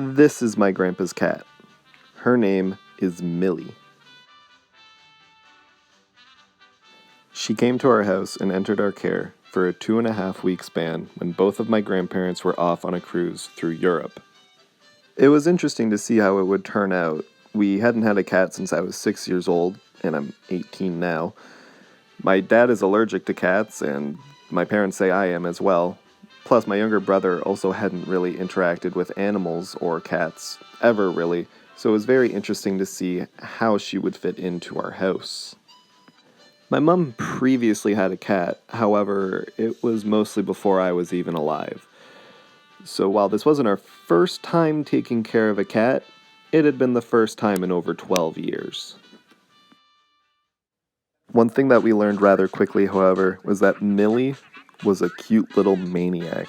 This is my grandpa's cat. Her name is Millie. She came to our house and entered our care for a 2.5-week span when both of my grandparents were off on a cruise through Europe. It was interesting to see how it would turn out. We hadn't had a cat since I was 6 years old, and I'm 18 now. My dad is allergic to cats, and my parents say I am as well. Plus, my younger brother also hadn't really interacted with animals or cats, ever really, so it was very interesting to see how she would fit into our house. My mom previously had a cat, however, it was mostly before I was even alive. So while this wasn't our first time taking care of a cat, it had been the first time in over 12 years. One thing that we learned rather quickly, however, was that Millie was a cute little maniac.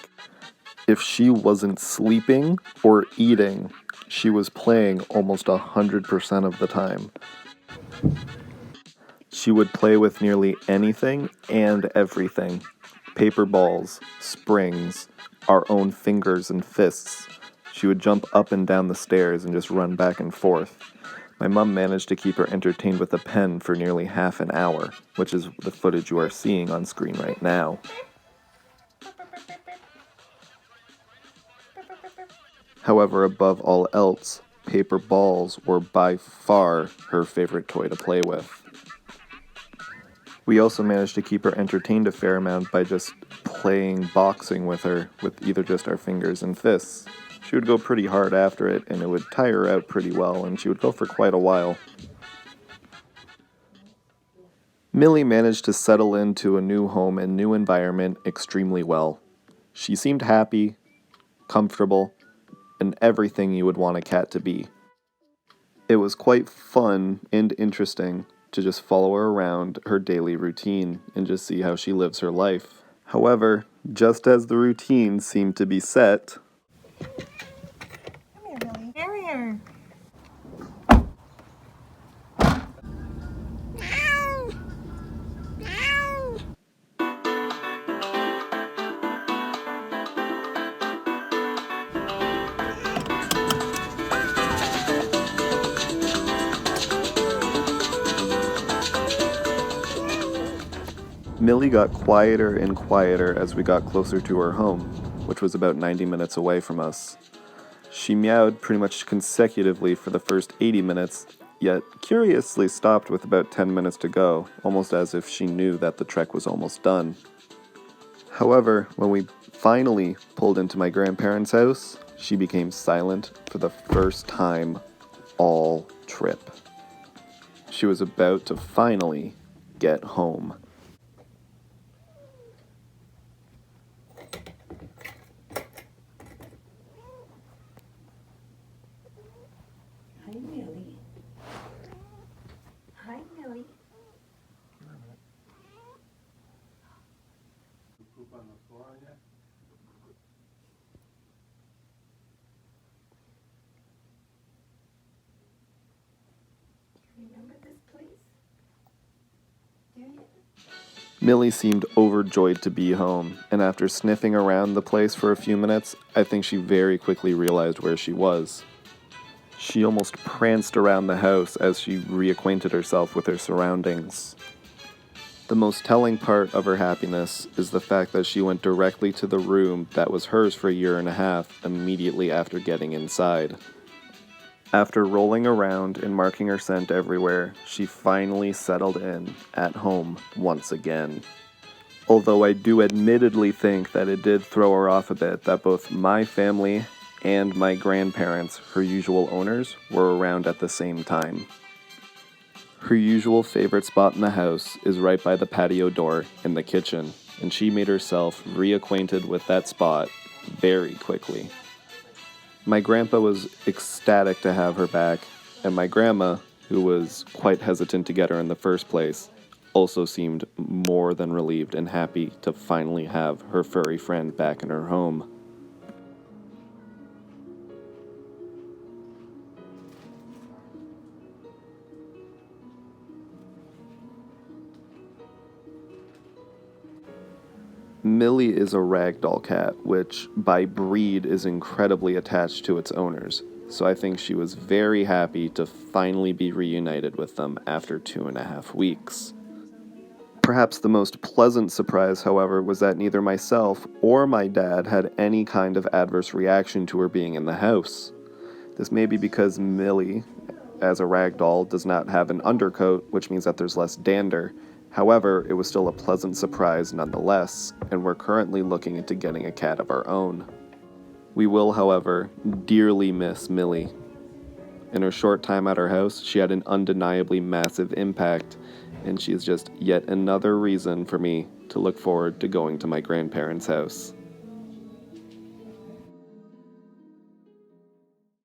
If she wasn't sleeping or eating, she was playing almost 100% of the time. She would play with nearly anything and everything. Paper balls, springs, our own fingers and fists. She would jump up and down the stairs and just run back and forth. My mom managed to keep her entertained with a pen for nearly half an hour, which is the footage you are seeing on screen right now. However, above all else, paper balls were by far her favorite toy to play with. We also managed to keep her entertained a fair amount by just playing boxing with her with either just our fingers and fists. She would go pretty hard after it, and it would tire her out pretty well, and she would go for quite a while. Millie managed to settle into a new home and new environment extremely well. She seemed happy, comfortable, and everything you would want a cat to be. It was quite fun and interesting to just follow her around her daily routine and just see how she lives her life. However, just as the routine seemed to be set, Come here, Millie. Come here. Millie got quieter and quieter as we got closer to her home, which was about 90 minutes away from us. She meowed pretty much consecutively for the first 80 minutes, yet curiously stopped with about 10 minutes to go, almost as if she knew that the trek was almost done. However, when we finally pulled into my grandparents' house, she became silent for the first time all trip. She was about to finally get home. Hi, Millie. Hi, Millie. Poop on the floor yet? Remember this place? Do you? Millie seemed overjoyed to be home, and after sniffing around the place for a few minutes, I think she very quickly realized where she was. She almost pranced around the house as she reacquainted herself with her surroundings. The most telling part of her happiness is the fact that she went directly to the room that was hers for a year and a half immediately after getting inside. After rolling around and marking her scent everywhere, she finally settled in at home once again. Although I do admittedly think that it did throw her off a bit that both my family and my grandparents, her usual owners, were around at the same time. Her usual favorite spot in the house is right by the patio door in the kitchen, and she made herself reacquainted with that spot very quickly. My grandpa was ecstatic to have her back, and my grandma, who was quite hesitant to get her in the first place, also seemed more than relieved and happy to finally have her furry friend back in her home. Millie is a ragdoll cat, which by breed is incredibly attached to its owners, so I think she was very happy to finally be reunited with them after 2.5 weeks. Perhaps the most pleasant surprise, however, was that neither myself or my dad had any kind of adverse reaction to her being in the house. This may be because Millie, as a ragdoll, does not have an undercoat, which means that there's less dander. However, it was still a pleasant surprise nonetheless, and we're currently looking into getting a cat of our own. We will, however, dearly miss Millie. In her short time at our house, she had an undeniably massive impact, and she is just yet another reason for me to look forward to going to my grandparents' house.